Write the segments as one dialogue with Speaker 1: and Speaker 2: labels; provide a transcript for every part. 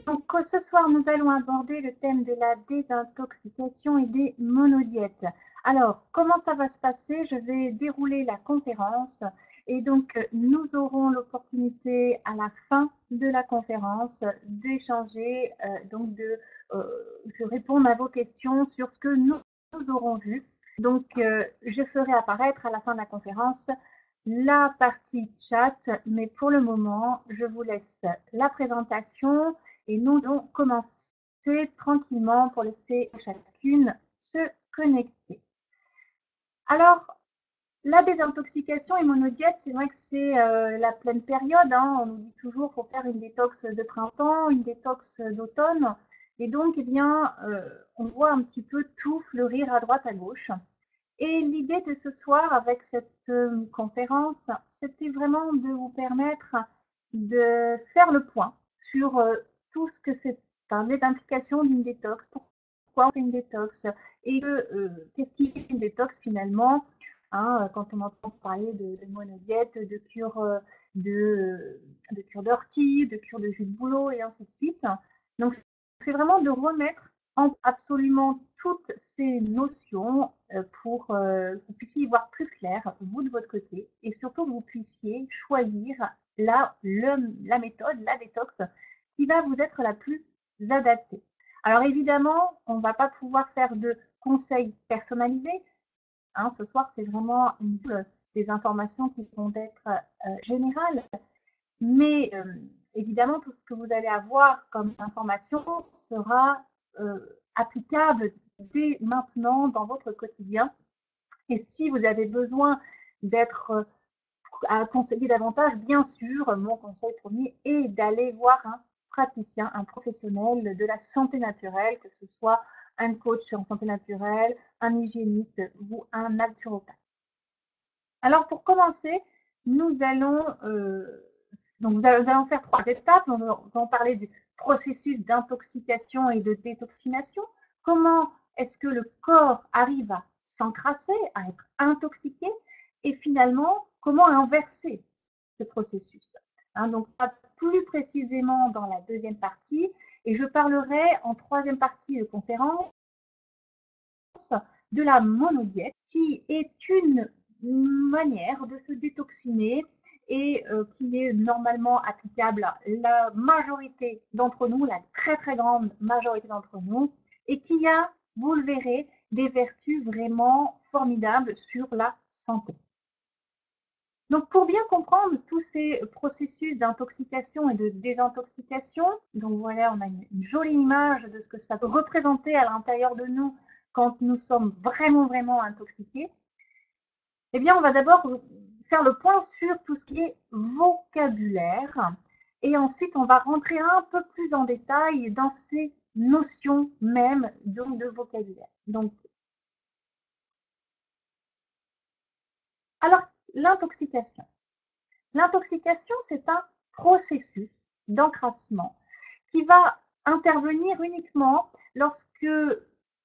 Speaker 1: Donc, ce soir, nous allons aborder le thème de la désintoxication et des monodiètes. Alors, comment ça va se passer? Je vais dérouler la conférence et donc nous aurons l'opportunité à la fin de la conférence d'échanger, de répondre à vos questions sur ce que nous aurons vu. Donc, je ferai apparaître à la fin de la conférence la partie chat, mais pour le moment, je vous laisse la présentation et nous allons commencer tranquillement pour laisser chacune se connecter. Alors, la désintoxication et monodiète, c'est vrai que c'est la pleine période. Hein. On nous dit toujours qu'il faut faire une détox de printemps, une détox d'automne. Et donc, eh bien, on voit un petit peu tout fleurir à droite, à gauche. Et l'idée de ce soir avec cette conférence, c'était vraiment de vous permettre de faire le point sur tout ce que c'est, enfin, les implications d'une détox, pourquoi on fait une détox et qu'est-ce qui est une détox finalement. Hein, quand on entend parler de monodiète, de cure d'ortie, de cure de jus de bouleau et ainsi de suite. Donc c'est vraiment de remettre absolument toutes ces notions pour que vous puissiez y voir plus clair, vous de votre côté, et surtout que vous puissiez choisir la méthode, la détox, qui va vous être la plus adaptée. Alors évidemment, on ne va pas pouvoir faire de conseils personnalisés. Hein, ce soir, c'est vraiment des informations qui vont être générales, mais évidemment, tout ce que vous allez avoir comme information sera applicable dès maintenant dans votre quotidien. Et si vous avez besoin d'être conseillé davantage, bien sûr, mon conseil premier est d'aller voir un praticien, un professionnel de la santé naturelle, que ce soit un coach en santé naturelle, un hygiéniste ou un naturopathe. Alors, pour commencer, nous allons faire 3 étapes. Nous allons parler du processus d'intoxication et de détoxination. Comment est-ce que le corps arrive à s'encrasser, à être intoxiqué, et finalement, comment inverser ce processus. Hein, donc, plus précisément dans la deuxième partie, et je parlerai en troisième partie de conférence de la monodiète, qui est une manière de se détoxiner et qui est normalement applicable à la majorité d'entre nous, la très très grande majorité d'entre nous, et qui a, vous le verrez, des vertus vraiment formidables sur la santé. Donc, pour bien comprendre tous ces processus d'intoxication et de désintoxication, donc voilà, on a une jolie image de ce que ça peut représenter à l'intérieur de nous quand nous sommes vraiment, vraiment intoxiqués. Eh bien, on va d'abord faire le point sur tout ce qui est vocabulaire. Et ensuite, on va rentrer un peu plus en détail dans ces notions même donc, de vocabulaire. Donc, alors, l'intoxication. L'intoxication, c'est un processus d'encrassement qui va intervenir uniquement lorsque,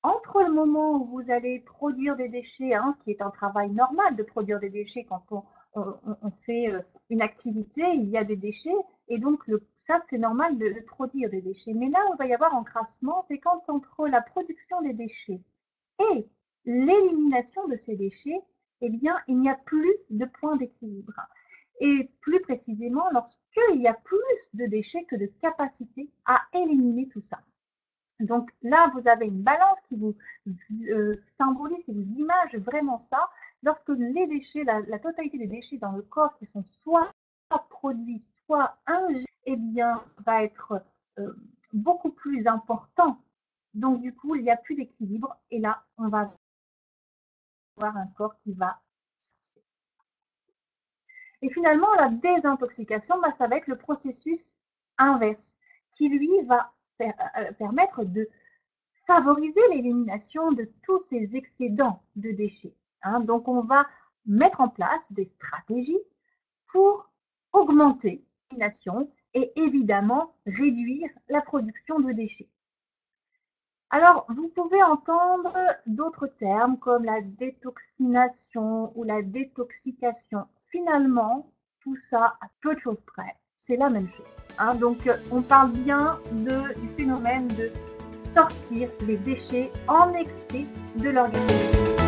Speaker 1: entre le moment où vous allez produire des déchets, hein, ce qui est un travail normal de produire des déchets quand on fait une activité, il y a des déchets, et donc ça c'est normal de produire des déchets. Mais là où il va y avoir encrassement, c'est quand entre la production des déchets et l'élimination de ces déchets, eh bien, il n'y a plus de point d'équilibre. Et plus précisément, lorsqu'il y a plus de déchets que de capacité à éliminer tout ça. Donc là, vous avez une balance qui vous symbolise, qui vous image vraiment ça. Lorsque les déchets, la totalité des déchets dans le corps qui sont soit produits, soit ingérés, eh bien, va être beaucoup plus important. Donc du coup, il n'y a plus d'équilibre et là, on va avoir un corps qui va. Et finalement, la désintoxication, ça va être le processus inverse, qui lui va permettre de favoriser l'élimination de tous ces excédents de déchets. Hein. Donc, on va mettre en place des stratégies pour augmenter l'élimination et évidemment réduire la production de déchets. Alors, vous pouvez entendre d'autres termes comme la détoxination ou la détoxication. Finalement, tout ça, à peu de choses près, c'est la même chose. Hein. Donc, on parle bien du phénomène de sortir les déchets en excès de l'organisme.